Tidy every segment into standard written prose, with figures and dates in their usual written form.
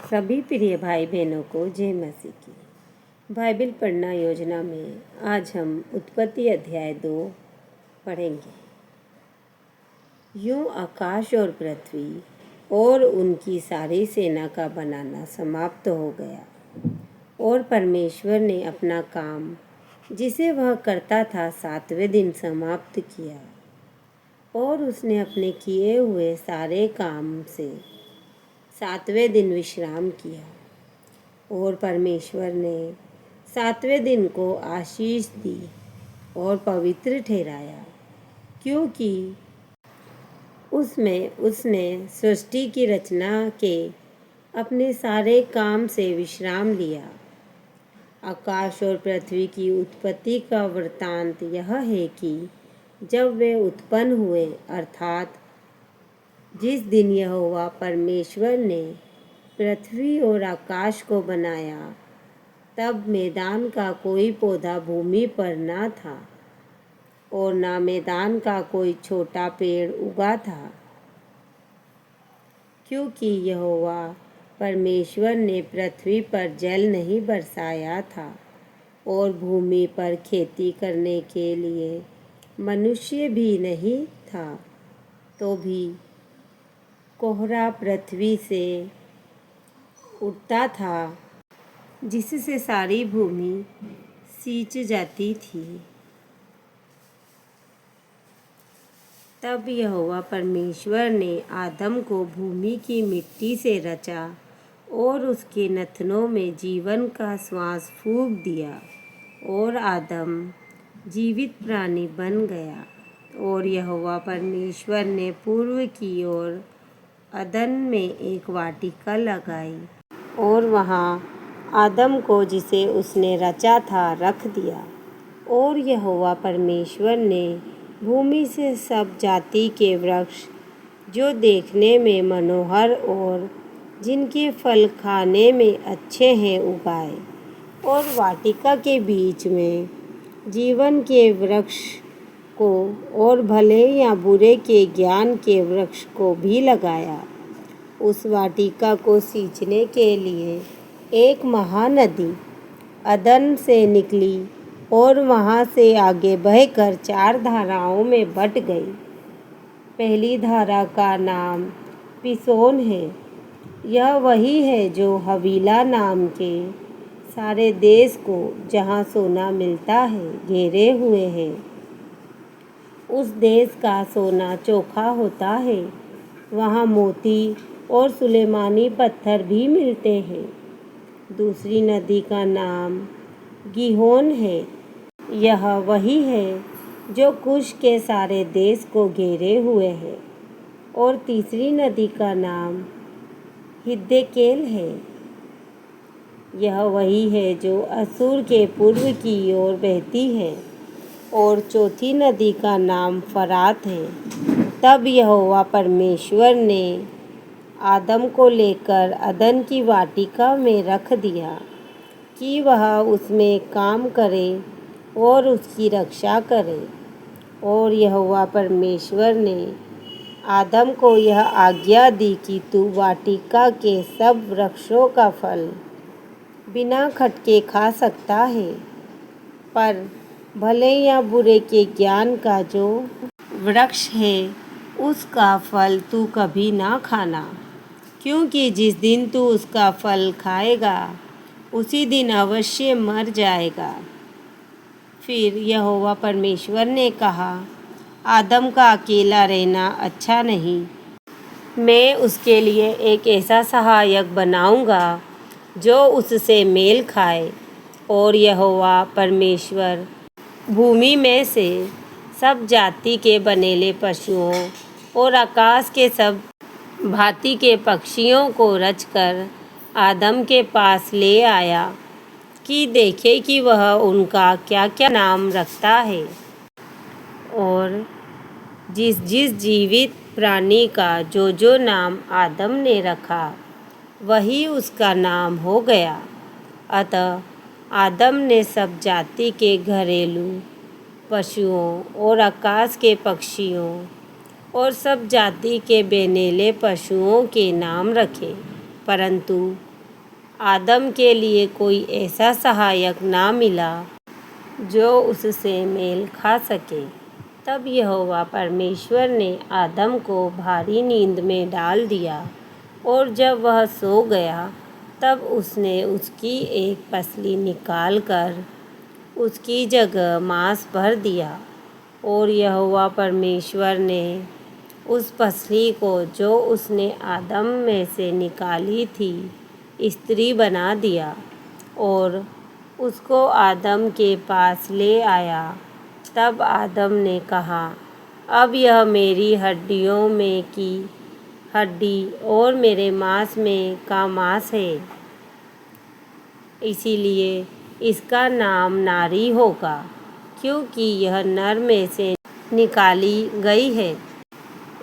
सभी प्रिय भाई बहनों को जय मसीह की। बाइबल पढ़ना योजना में आज हम उत्पत्ति अध्याय 2 पढ़ेंगे। यूं आकाश और पृथ्वी और उनकी सारी सेना का बनाना समाप्त हो गया और परमेश्वर ने अपना काम जिसे वह करता था 7वें दिन समाप्त किया और उसने अपने किए हुए सारे काम से 7वें दिन विश्राम किया। और परमेश्वर ने 7वें दिन को आशीष दी और पवित्र ठहराया, क्योंकि उसमें उसने सृष्टि की रचना के अपने सारे काम से विश्राम लिया। आकाश और पृथ्वी की उत्पत्ति का वृत्तांत यह है कि जब वे उत्पन्न हुए, अर्थात जिस दिन यहोवा परमेश्वर ने पृथ्वी और आकाश को बनाया, तब मैदान का कोई पौधा भूमि पर ना था और ना मैदान का कोई छोटा पेड़ उगा था, क्योंकि यहोवा परमेश्वर ने पृथ्वी पर जल नहीं बरसाया था और भूमि पर खेती करने के लिए मनुष्य भी नहीं था। तो भी कोहरा पृथ्वी से उठता था, जिससे सारी भूमि सींच जाती थी। तब यहोवा परमेश्वर ने आदम को भूमि की मिट्टी से रचा और उसके नथनों में जीवन का श्वास फूंक दिया और आदम जीवित प्राणी बन गया। और यहोवा परमेश्वर ने पूर्व की ओर अदन में एक वाटिका लगाई और वहाँ आदम को, जिसे उसने रचा था, रख दिया। और यहोवा परमेश्वर ने भूमि से सब जाति के वृक्ष जो देखने में मनोहर और जिनके फल खाने में अच्छे हैं उगाए, और वाटिका के बीच में जीवन के वृक्ष को और भले या बुरे के ज्ञान के वृक्ष को भी लगाया। उस वाटिका को सींचने के लिए एक महानदी अदन से निकली और वहाँ से आगे बहकर 4 धाराओं में बट गई। पहली धारा का नाम पिसोन है। यह वही है जो हवीला नाम के सारे देश को, जहाँ सोना मिलता है, घेरे हुए है। उस देश का सोना चोखा होता है। वहाँ मोती और सुलेमानी पत्थर भी मिलते हैं। दूसरी नदी का नाम गीहोन है। यह वही है जो कुश के सारे देश को घेरे हुए है। और तीसरी नदी का नाम हिद्देकेल है। यह वही है जो असूर के पूर्व की ओर बहती है। और चौथी नदी का नाम फरात है। तब यहोवा परमेश्वर ने आदम को लेकर अदन की वाटिका में रख दिया कि वह उसमें काम करे और उसकी रक्षा करे। और यहोवा परमेश्वर ने आदम को यह आज्ञा दी कि तू वाटिका के सब वृक्षों का फल बिना खटके खा सकता है, पर भले या बुरे के ज्ञान का जो वृक्ष है उसका फल तू कभी ना खाना, क्योंकि जिस दिन तू उसका फल खाएगा उसी दिन अवश्य मर जाएगा। फिर यहोवा परमेश्वर ने कहा, आदम का अकेला रहना अच्छा नहीं। मैं उसके लिए एक ऐसा सहायक बनाऊंगा जो उससे मेल खाए। और यहोवा परमेश्वर भूमि में से सब जाति के बनेले पशुओं और आकाश के सब भांति के पक्षियों को रचकर आदम के पास ले आया कि देखे कि वह उनका क्या क्या नाम रखता है। और जिस जिस जीवित प्राणी का जो जो नाम आदम ने रखा, वही उसका नाम हो गया। अतः आदम ने सब जाति के घरेलू पशुओं और आकाश के पक्षियों और सब जाति के बेनेले पशुओं के नाम रखे, परंतु आदम के लिए कोई ऐसा सहायक ना मिला जो उससे मेल खा सके। तब यहोवा परमेश्वर ने आदम को भारी नींद में डाल दिया, और जब वह सो गया तब उसने उसकी एक पसली निकाल कर उसकी जगह मांस भर दिया। और यहोवा परमेश्वर ने उस पसली को जो उसने आदम में से निकाली थी स्त्री बना दिया, और उसको आदम के पास ले आया। तब आदम ने कहा, अब यह मेरी हड्डियों में की हड्डी और मेरे मांस में का मांस है, इसीलिए इसका नाम नारी होगा, क्योंकि यह नर में से निकाली गई है।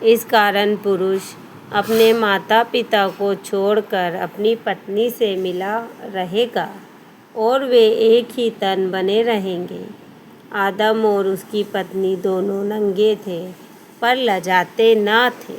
इस कारण पुरुष अपने माता पिता को छोड़कर अपनी पत्नी से मिला रहेगा, और वे एक ही तन बने रहेंगे। आदम और उसकी पत्नी दोनों नंगे थे, पर लजाते न थे।